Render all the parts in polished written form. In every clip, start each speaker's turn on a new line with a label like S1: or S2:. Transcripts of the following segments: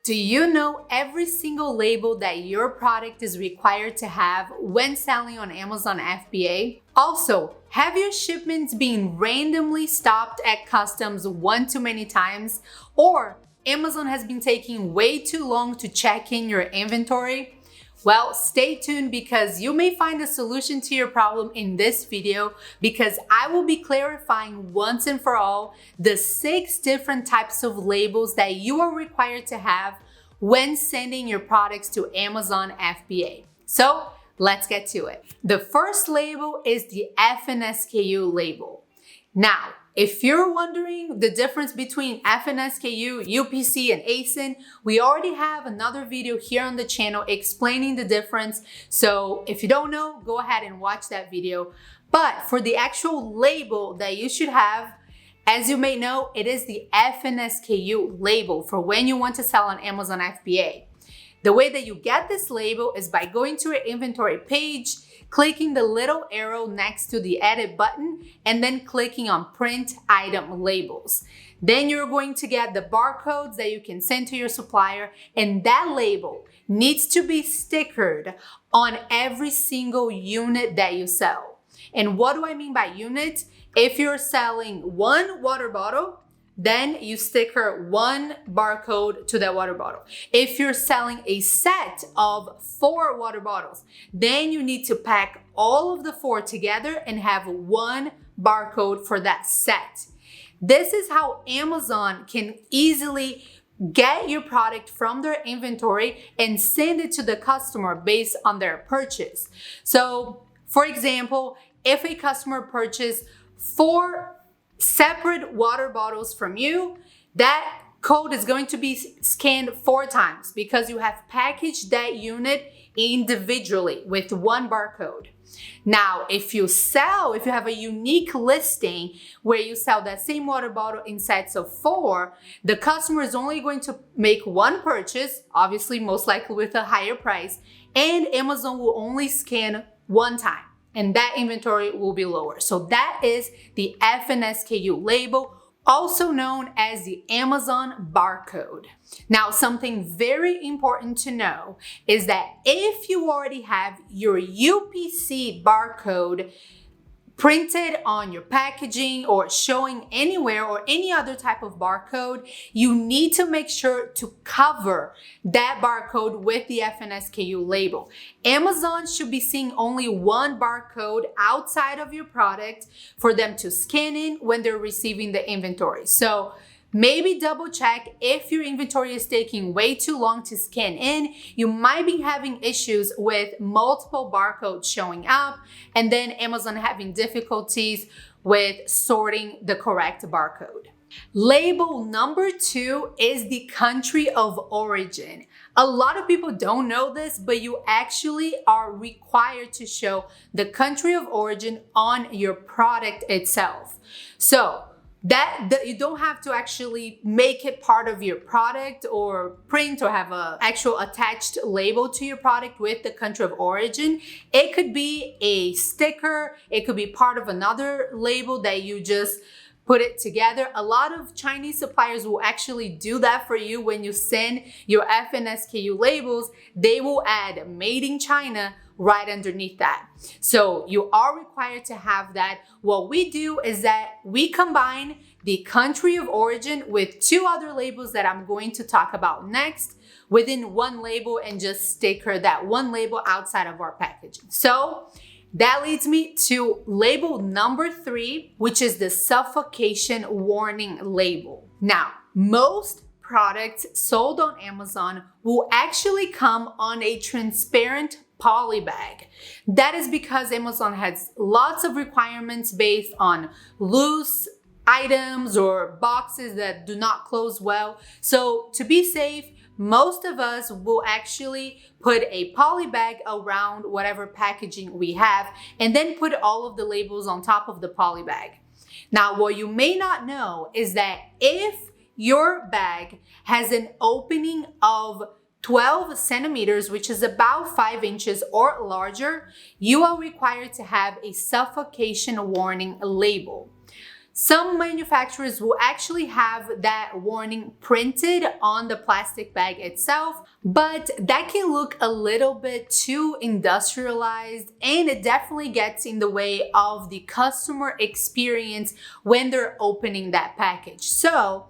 S1: Do you know every single label that your product is required to have when selling on Amazon FBA? Also, have your shipments been randomly stopped at customs one too many times? Or Amazon has been taking way too long to check in your inventory? Well, stay tuned because you may find a solution to your problem in this video, because I will be clarifying once and for all the 6 different types of labels that you are required to have when sending your products to Amazon FBA. So let's get to it. The first label is the FNSKU label. Now, if you're wondering the difference between FNSKU, UPC, and ASIN, we already have another video here on the channel explaining the difference. So if you don't know, go ahead and watch that video. But for the actual label that you should have, as you may know, it is the FNSKU label for when you want to sell on Amazon FBA. The way that you get this label is by going to your inventory page, clicking the little arrow next to the edit button, and then clicking on print item labels. Then you're going to get the barcodes that you can send to your supplier, and that label needs to be stickered on every single unit that you sell. And what do I mean by unit? If you're selling one water bottle, then you sticker one barcode to that water bottle. If you're selling a set of 4 water bottles, then you need to pack all of the 4 together and have one barcode for that set. This is how Amazon can easily get your product from their inventory and send it to the customer based on their purchase. So, for example, if a customer purchased 4 separate water bottles from you, that code is going to be scanned 4 times because you have packaged that unit individually with one barcode. Now, if you have a unique listing where you sell that same water bottle in sets of 4, the customer is only going to make one purchase, obviously most likely with a higher price, and Amazon will only scan 1 time, and that inventory will be lower. So that is the FNSKU label, also known as the Amazon barcode. Now, something very important to know is that if you already have your UPC barcode printed on your packaging or showing anywhere or any other type of barcode, you need to make sure to cover that barcode with the FNSKU label. Amazon should be seeing only one barcode outside of your product for them to scan in when they're receiving the inventory. So maybe double check if your inventory is taking way too long to scan in. You might be having issues with multiple barcodes showing up, and then Amazon having difficulties with sorting the correct barcode. Label number 2 is the country of origin. A lot of people don't know this, but you actually are required to show the country of origin on your product itself. So that you don't have to actually make it part of your product or print or have an actual attached label to your product with the country of origin. It could be a sticker, it could be part of another label that you just put it together. A lot of Chinese suppliers will actually do that for you. When you send your FNSKU labels, they will add made in China right underneath that. So you are required to have that. What we do is that we combine the country of origin with 2 other labels that I'm going to talk about next within one label, and just sticker that one label outside of our packaging. So that leads me to label number 3, which is the Suffocation Warning label. Now, most products sold on Amazon will actually come on a transparent poly bag. That is because Amazon has lots of requirements based on loose items or boxes that do not close well. So to be safe, most of us will actually put a poly bag around whatever packaging we have, and then put all of the labels on top of the poly bag. Now, what you may not know is that if your bag has an opening of 12 centimeters, which is about 5 inches or larger, you are required to have a suffocation warning label. Some manufacturers will actually have that warning printed on the plastic bag itself, but that can look a little bit too industrialized, and it definitely gets in the way of the customer experience when they're opening that package. So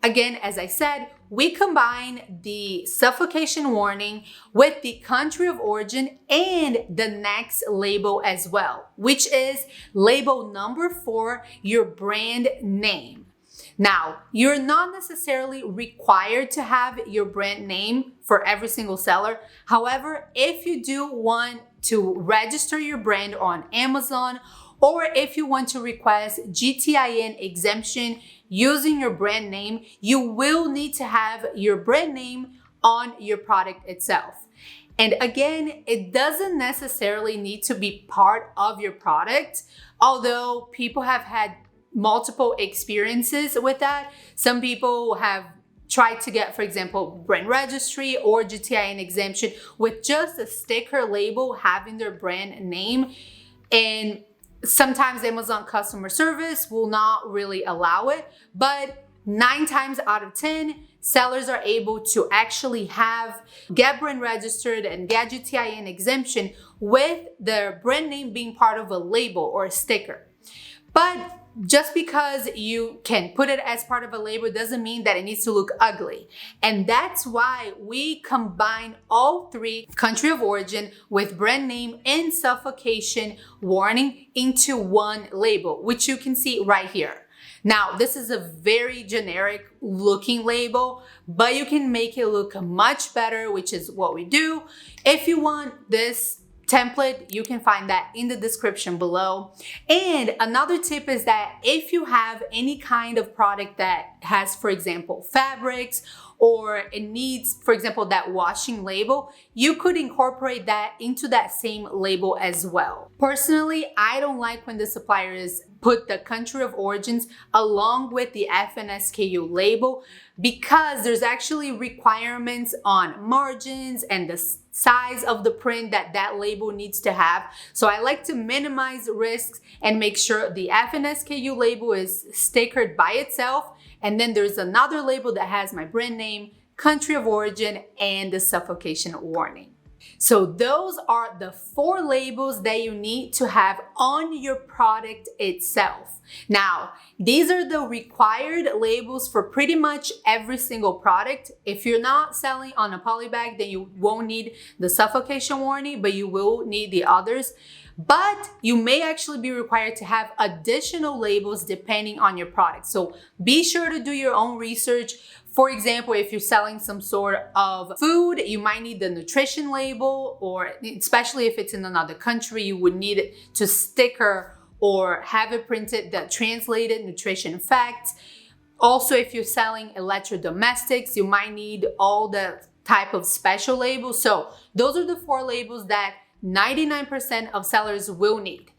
S1: again, as I said, we combine the suffocation warning with the country of origin and the next label as well, which is label number 4, your brand name. Now, you're not necessarily required to have your brand name for every single seller. However, if you do want to register your brand on Amazon, or if you want to request GTIN exemption using your brand name, you will need to have your brand name on your product itself. And again, it doesn't necessarily need to be part of your product, although people have had multiple experiences with that. Some people have tried to get, for example, brand registry or GTIN exemption with just a sticker label having their brand name, and sometimes Amazon customer service will not really allow it, but 9 times out of 10, sellers are able to actually get brand registered and get GTIN exemption with their brand name being part of a label or a sticker. But just because you can put it as part of a label doesn't mean that it needs to look ugly. And that's why we combine all 3, country of origin with brand name and suffocation warning, into one label, which you can see right here. Now, this is a very generic looking label, but you can make it look much better, which is what we do. If you want this template, you can find that in the description below. And another tip is that if you have any kind of product that has, for example, fabrics, or it needs, for example, that washing label, you could incorporate that into that same label as well. Personally, I don't like when the suppliers put the country of origins along with the FNSKU label, because there's actually requirements on margins and the size of the print that label needs to have. So I like to minimize risks and make sure the FNSKU label is stickered by itself. And then there's another label that has my brand name, country of origin, and the suffocation warning. So those are the 4 labels that you need to have on your product itself. Now, these are the required labels for pretty much every single product. If you're not selling on a poly bag, then you won't need the suffocation warning, but you will need the others. But you may actually be required to have additional labels depending on your product. So be sure to do your own research. For example, if you're selling some sort of food, you might need the nutrition label, or especially if it's in another country, you would need it to sticker or have it printed that translated nutrition facts. Also, if you're selling electrodomestics, you might need all the type of special labels. So those are the 4 labels that 99% of sellers will need.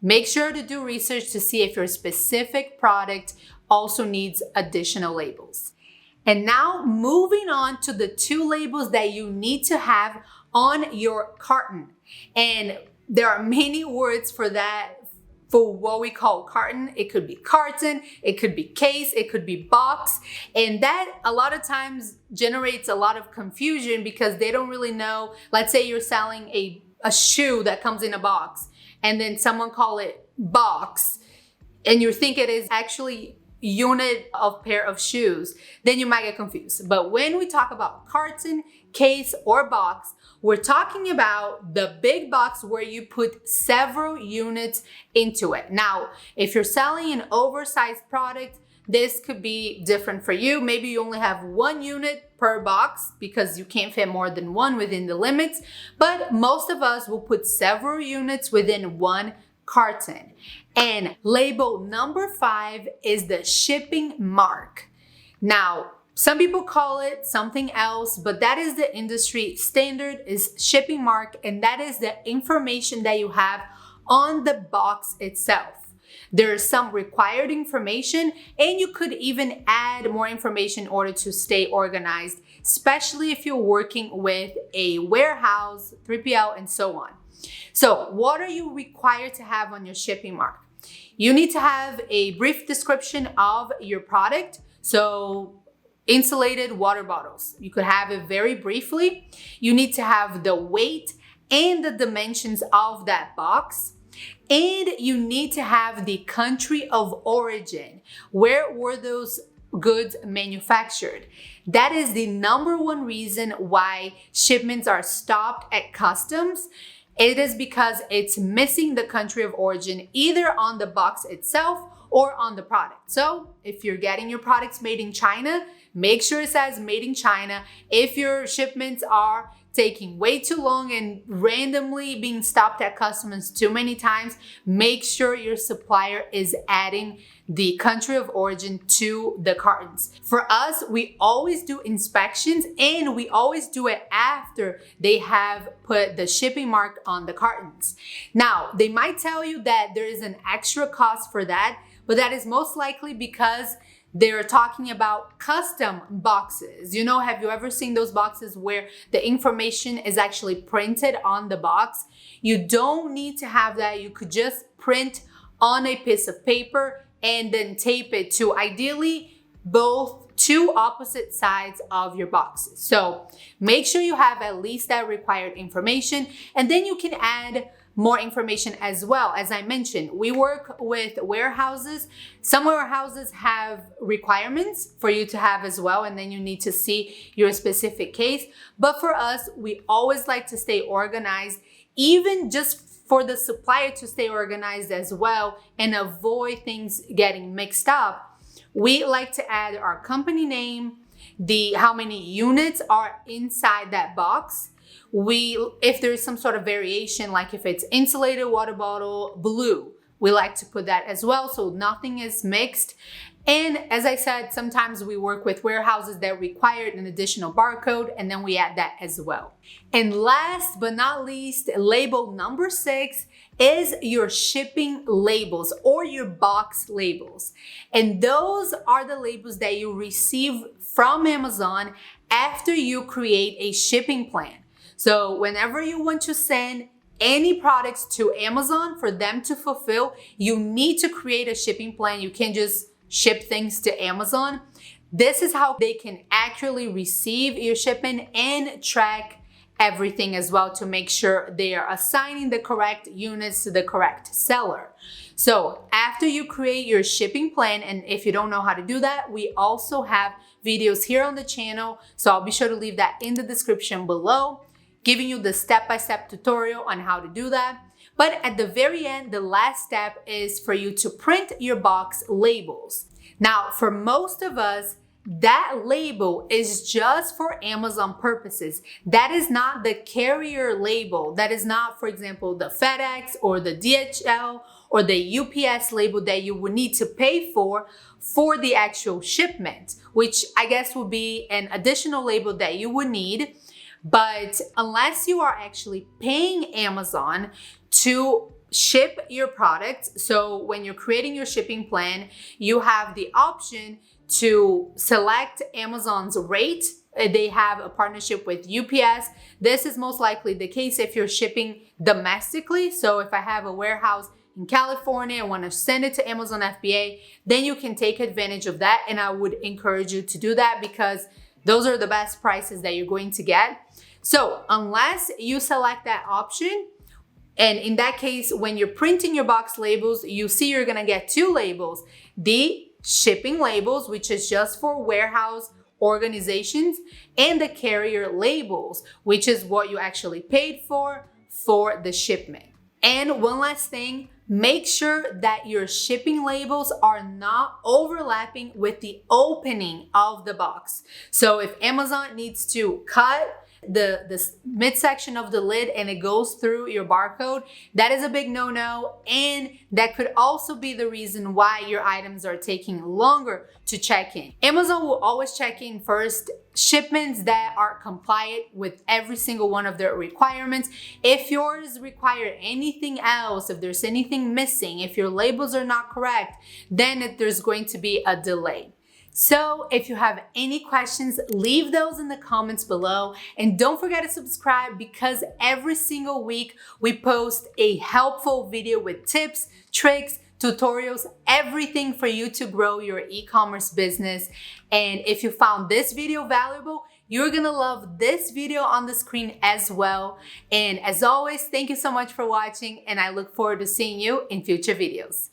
S1: Make sure to do research to see if your specific product also needs additional labels. And now moving on to the 2 labels that you need to have on your carton. And there are many words for that, for what we call carton. It could be carton, it could be case, it could be box. And that a lot of times generates a lot of confusion because they don't really know. Let's say you're selling a shoe that comes in a box, and then someone call it box, and you think it is actually unit of pair of shoes, then you might get confused. But when we talk about carton, case, or box, we're talking about the big box where you put several units into it. Now, if you're selling an oversized product, this could be different for you. Maybe you only have 1 unit per box because you can't fit more than 1 within the limits, but most of us will put several units within 1 carton. And label number 5 is the shipping mark. Now, some people call it something else, but that is the industry standard, is shipping mark, and that is the information that you have on the box itself. There is some required information, and you could even add more information in order to stay organized, especially if you're working with a warehouse, 3PL, and so on. So what are you required to have on your shipping mark? You need to have a brief description of your product. So insulated water bottles, you could have it very briefly. You need to have the weight and the dimensions of that box. And you need to have the country of origin. Where were those goods manufactured? That is the number one reason why shipments are stopped at customs. It is because it's missing the country of origin either on the box itself or on the product. So if you're getting your products made in China, make sure it says made in China. If your shipments are taking way too long and randomly being stopped at customs too many times, make sure your supplier is adding the country of origin to the cartons. For us, we always do inspections and we always do it after they have put the shipping mark on the cartons. Now, they might tell you that there is an extra cost for that, but that is most likely because they're talking about custom boxes. You know, have you ever seen those boxes where the information is actually printed on the box? You don't need to have that. You could just print on a piece of paper and then tape it to ideally both two opposite sides of your boxes. So make sure you have at least that required information, and then you can add more information as well. As I mentioned, we work with warehouses. Some warehouses have requirements for you to have as well, and then you need to see your specific case. But for us, we always like to stay organized, even just for the supplier to stay organized as well and avoid things getting mixed up. We like to add our company name, how many units are inside that box. If there's some sort of variation, like if it's insulated water bottle blue, we like to put that as well so nothing is mixed. And as I said, sometimes we work with warehouses that require an additional barcode, and then we add that as well. And last but not least, label number 6 is your shipping labels or your box labels. And those are the labels that you receive from Amazon after you create a shipping plan. So whenever you want to send any products to Amazon for them to fulfill, you need to create a shipping plan. You can't just ship things to Amazon. This is how they can accurately receive your shipment and track everything as well to make sure they are assigning the correct units to the correct seller. So after you create your shipping plan, and if you don't know how to do that, we also have videos here on the channel. So I'll be sure to leave that in the description below, giving you the step-by-step tutorial on how to do that. But at the very end, the last step is for you to print your box labels. Now, for most of us, that label is just for Amazon purposes. That is not the carrier label. That is not, for example, the FedEx or the DHL or the UPS label that you would need to pay for the actual shipment, which I guess would be an additional label that you would need. But unless you are actually paying Amazon to ship your products, so when you're creating your shipping plan, you have the option to select Amazon's rate. They have a partnership with UPS. This is most likely the case if you're shipping domestically. So if I have a warehouse in California and want to send it to Amazon FBA, then you can take advantage of that. And I would encourage you to do that because those are the best prices that you're going to get. So unless you select that option, and in that case, when you're printing your box labels, you see you're gonna get two labels. The shipping labels, which is just for warehouse organizations, and the carrier labels, which is what you actually paid for the shipment. And one last thing, make sure that your shipping labels are not overlapping with the opening of the box. So if Amazon needs to cut the midsection of the lid and it goes through your barcode, that is a big no-no, and that could also be the reason why your items are taking longer to check in. Amazon will always check in first shipments that are compliant with every single one of their requirements. If yours require anything else, if there's anything missing, if your labels are not correct, then there's going to be a delay. So if you have any questions, leave those in the comments below, and don't forget to subscribe because every single week we post a helpful video with tips, tricks, tutorials, everything for you to grow your e-commerce business. And if you found this video valuable, you're gonna love this video on the screen as well. And as always, thank you so much for watching, and I look forward to seeing you in future videos.